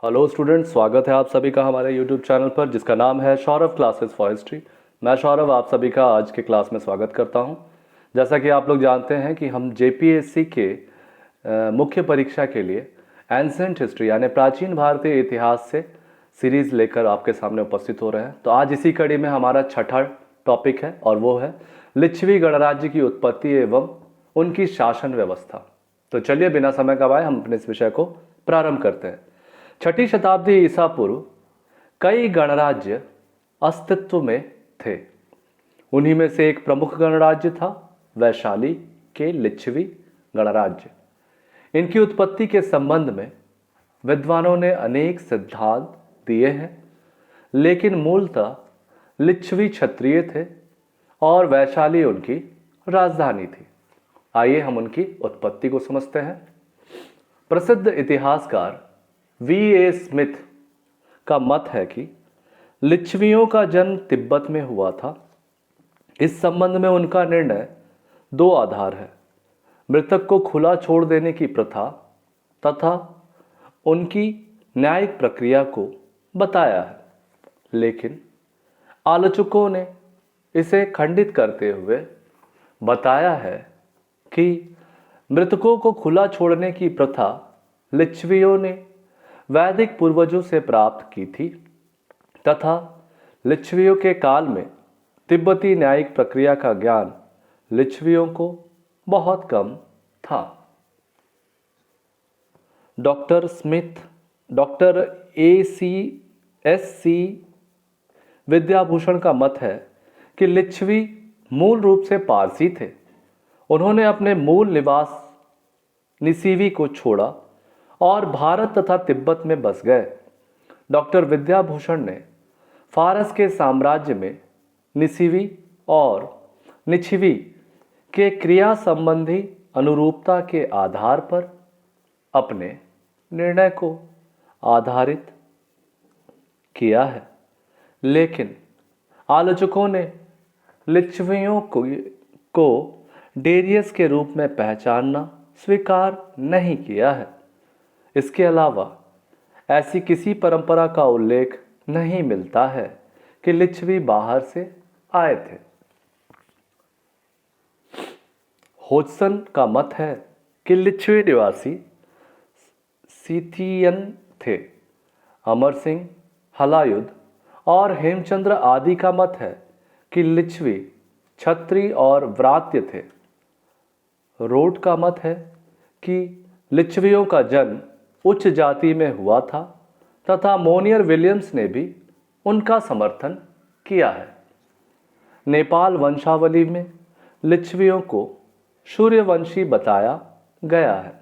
Hello students, स्वागत है आप सभी का हमारे यूट्यूब चैनल पर जिसका नाम है सौरभ क्लासेस फॉर हिस्ट्री। मैं सौरभ आप सभी का आज के क्लास में स्वागत करता हूं। जैसा कि आप लोग जानते हैं कि हम जेपीएससी के मुख्य परीक्षा के लिए एंसेंट हिस्ट्री यानी प्राचीन भारतीय इतिहास से सीरीज़ लेकर आपके सामने उपस्थित हो रहे हैं। तो आज इसी कड़ी में हमारा छठा टॉपिक है और वो है लिच्छवी गणराज्य की उत्पत्ति एवं उनकी शासन व्यवस्था। तो चलिए बिना समय गवाए हम अपने इस विषय को प्रारंभ करते हैं। छठी शताब्दी ईसा पूर्व कई गणराज्य अस्तित्व में थे। उन्हीं में से एक प्रमुख गणराज्य था वैशाली के लिच्छवी गणराज्य। इनकी उत्पत्ति के संबंध में विद्वानों ने अनेक सिद्धांत दिए हैं, लेकिन मूलतः लिच्छवी क्षत्रिय थे और वैशाली उनकी राजधानी थी। आइए हम उनकी उत्पत्ति को समझते हैं। प्रसिद्ध इतिहासकार V.A. स्मिथ का मत है कि लिच्छवियों का जन्म तिब्बत में हुआ था। इस संबंध में उनका निर्णय दो आधार है: मृतक को खुला छोड़ देने की प्रथा तथा उनकी न्यायिक प्रक्रिया को बताया है। लेकिन आलोचकों ने इसे खंडित करते हुए बताया है कि मृतकों को खुला छोड़ने की प्रथा लिच्छवियों ने वैदिक पूर्वजों से प्राप्त की थी तथा लिच्छवियों के काल में तिब्बती न्यायिक प्रक्रिया का ज्ञान लिच्छवियों को बहुत कम था। Doctor A.C. विद्याभूषण का मत है कि लिच्छवी मूल रूप से पारसी थे। उन्होंने अपने मूल निवास निसीवी को छोड़ा और भारत तथा तिब्बत में बस गए। डॉक्टर विद्याभूषण ने फारस के साम्राज्य में निसीवी और निछिवी के क्रिया संबंधी अनुरूपता के आधार पर अपने निर्णय को आधारित किया है। लेकिन आलोचकों ने लिच्छवियों को डेरियस के रूप में पहचानना स्वीकार नहीं किया है। इसके अलावा ऐसी किसी परंपरा का उल्लेख नहीं मिलता है कि लिच्छवी बाहर से आए थे। होजसन का मत है कि लिच्छवी निवासी सीथियन थे। अमर सिंह, हलायुध और हेमचंद्र आदि का मत है कि लिच्छवी क्षत्रिय और व्रात्य थे। रोड का मत है कि लिच्छवियों का जन्म उच्च जाति में हुआ था तथा मोनियर विलियम्स ने भी उनका समर्थन किया है। नेपाल वंशावली में लिच्छवियों को सूर्यवंशी बताया गया है।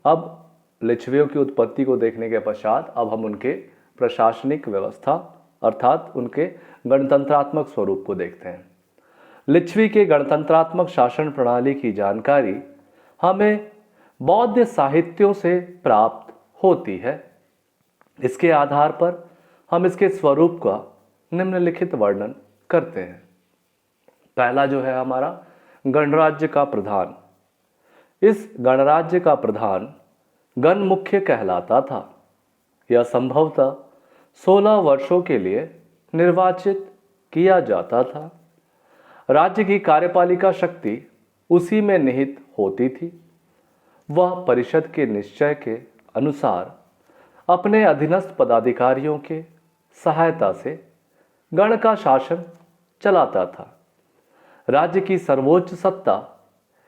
अब लिच्छवियों की उत्पत्ति को देखने के पश्चात अब हम उनके प्रशासनिक व्यवस्था अर्थात उनके गणतंत्रात्मक स्वरूप को देखते हैं। लिच्छवी के गणतंत्रात्मक शासन प्रणाली की जानकारी हमें बौद्ध साहित्यों से प्राप्त होती है। इसके आधार पर हम इसके स्वरूप का निम्नलिखित वर्णन करते हैं। पहला जो है हमारा गणराज्य का प्रधान। इस गणराज्य का प्रधान गण मुख्य कहलाता था। यह संभवतः 16 वर्षों के लिए निर्वाचित किया जाता था। राज्य की कार्यपालिका शक्ति उसी में निहित होती थी। वह परिषद के निश्चय के अनुसार अपने अधीनस्थ पदाधिकारियों के सहायता से गण का शासन चलाता था। राज्य की सर्वोच्च सत्ता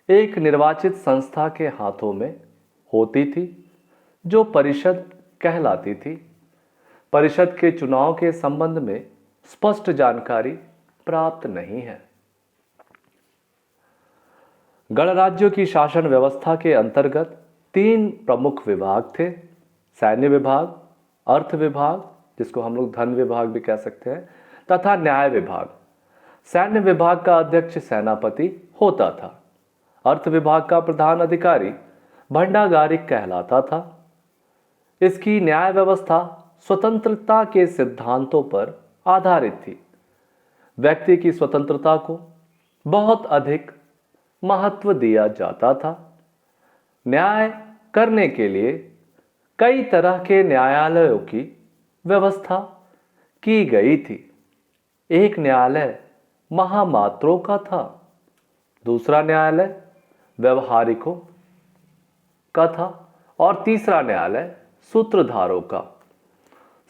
एक निर्वाचित संस्था के हाथों में होती थी जो परिषद कहलाती थी। परिषद के चुनाव के संबंध में स्पष्ट जानकारी प्राप्त नहीं है। गणराज्यों की शासन व्यवस्था के अंतर्गत 3 प्रमुख विभाग थे: सैन्य विभाग, अर्थ विभाग जिसको हम लोग धन विभाग भी कह सकते हैं, तथा न्याय विभाग। सैन्य विभाग का अध्यक्ष सेनापति होता था। अर्थ विभाग का प्रधान अधिकारी भंडागारिक कहलाता था। इसकी न्याय व्यवस्था स्वतंत्रता के सिद्धांतों पर आधारित थी। व्यक्ति की स्वतंत्रता को बहुत अधिक महत्व दिया जाता था। न्याय करने के लिए कई तरह के न्यायालयों की व्यवस्था की गई थी। एक न्यायालय महामात्रों का था, दूसरा न्यायालय व्यवहारिकों का था और तीसरा न्यायालय सूत्रधारों का।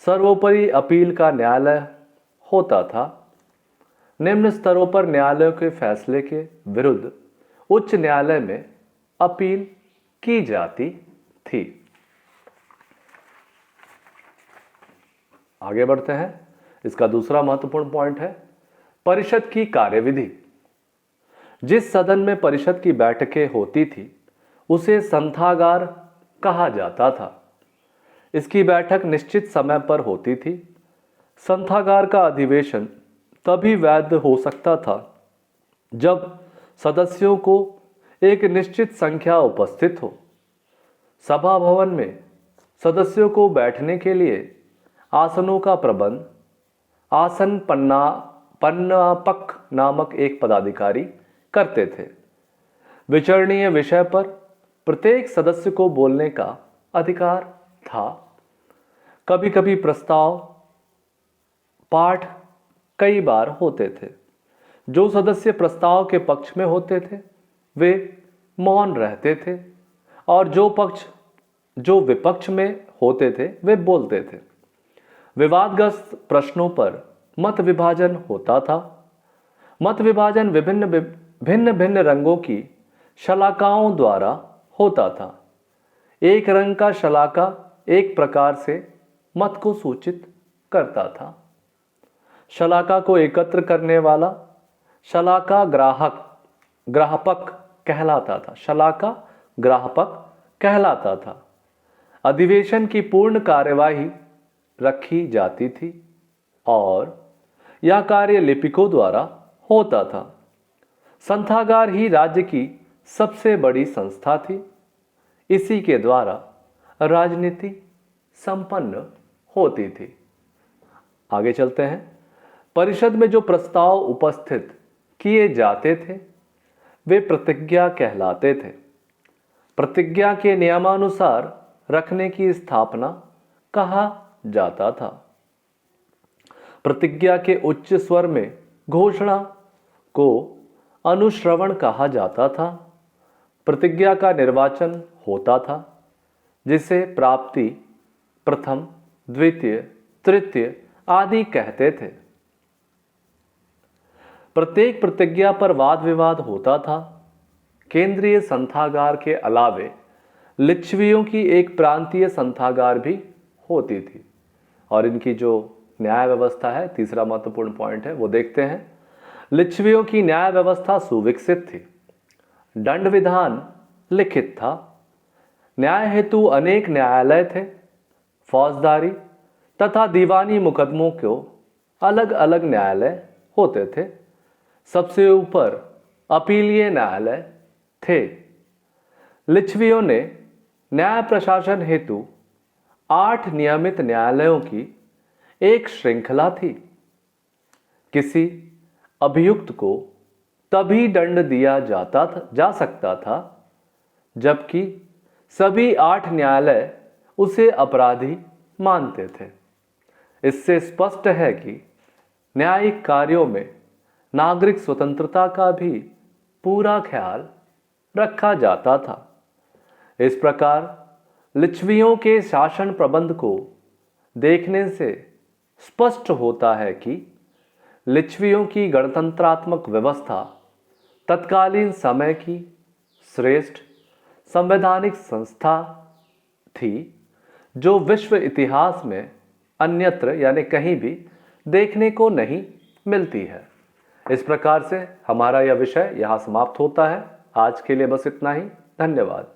सर्वोपरि अपील का न्यायालय होता था। निम्न स्तरों पर न्यायालयों के फैसले के विरुद्ध उच्च न्यायालय में अपील की जाती थी। आगे बढ़ते हैं। इसका दूसरा महत्वपूर्ण पॉइंट है परिषद की कार्यविधि। जिस सदन में परिषद की बैठकें होती थी उसे संथागार कहा जाता था। इसकी बैठक निश्चित समय पर होती थी। संथागार का अधिवेशन तभी वैध हो सकता था जब सदस्यों को एक निश्चित संख्या उपस्थित हो। सभा भवन में सदस्यों को बैठने के लिए आसनों का प्रबंध आसन पन्नापक नामक एक पदाधिकारी करते थे। विचारणीय विषय पर प्रत्येक सदस्य को बोलने का अधिकार था। कभी कभी प्रस्ताव पाठ कई बार होते थे। जो सदस्य प्रस्ताव के पक्ष में होते थे वे मौन रहते थे और जो विपक्ष में होते थे वे बोलते थे। विवादग्रस्त प्रश्नों पर मत विभाजन होता था। मत विभाजन भिन्न भिन्न रंगों की शलाकाओं द्वारा होता था। एक रंग का शलाका एक प्रकार से मत को सूचित करता था। शलाका को एकत्र करने वाला शलाका ग्राहपक कहलाता था। शलाका ग्राहपक कहलाता था। अधिवेशन की पूर्ण कार्यवाही रखी जाती थी और यह कार्य लिपिकों द्वारा होता था। संथागार ही राज्य की सबसे बड़ी संस्था थी। इसी के द्वारा राजनीति संपन्न होती थी। आगे चलते हैं। परिषद में जो प्रस्ताव उपस्थित किए जाते थे वे प्रतिज्ञा कहलाते थे। प्रतिज्ञा के नियमानुसार रखने की स्थापना कहा जाता था। प्रतिज्ञा के उच्च स्वर में घोषणा को अनुश्रवण कहा जाता था। प्रतिज्ञा का निर्वाचन होता था जिसे प्राप्ति, प्रथम, द्वितीय, तृतीय आदि कहते थे। प्रत्येक प्रतिज्ञा पर वाद विवाद होता था। केंद्रीय संथागार के अलावे लिच्छवियों की एक प्रांतीय संथागार भी होती थी और इनकी जो न्याय व्यवस्था है, तीसरा महत्वपूर्ण पॉइंट है वो देखते हैं। लिच्छवियों की न्याय व्यवस्था सुविकसित थी। दंड विधान लिखित था। न्याय हेतु अनेक न्यायालय थे। फौजदारी तथा दीवानी मुकदमों को अलग अलग न्यायालय होते थे। सबसे ऊपर अपीलीय न्यायालय थे। लिच्छवियों ने न्याय प्रशासन हेतु 8 नियमित न्यायालयों की एक श्रृंखला थी। किसी अभियुक्त को तभी दंड दिया जा सकता था जबकि सभी 8 न्यायालय उसे अपराधी मानते थे। इससे स्पष्ट है कि न्यायिक कार्यों में नागरिक स्वतंत्रता का भी पूरा ख्याल रखा जाता था। इस प्रकार लिच्छवियों के शासन प्रबंध को देखने से स्पष्ट होता है कि लिच्छवियों की गणतंत्रात्मक व्यवस्था तत्कालीन समय की श्रेष्ठ संवैधानिक संस्था थी जो विश्व इतिहास में अन्यत्र यानी कहीं भी देखने को नहीं मिलती है। इस प्रकार से हमारा यह विषय यहाँ समाप्त होता है। आज के लिए बस इतना ही। धन्यवाद।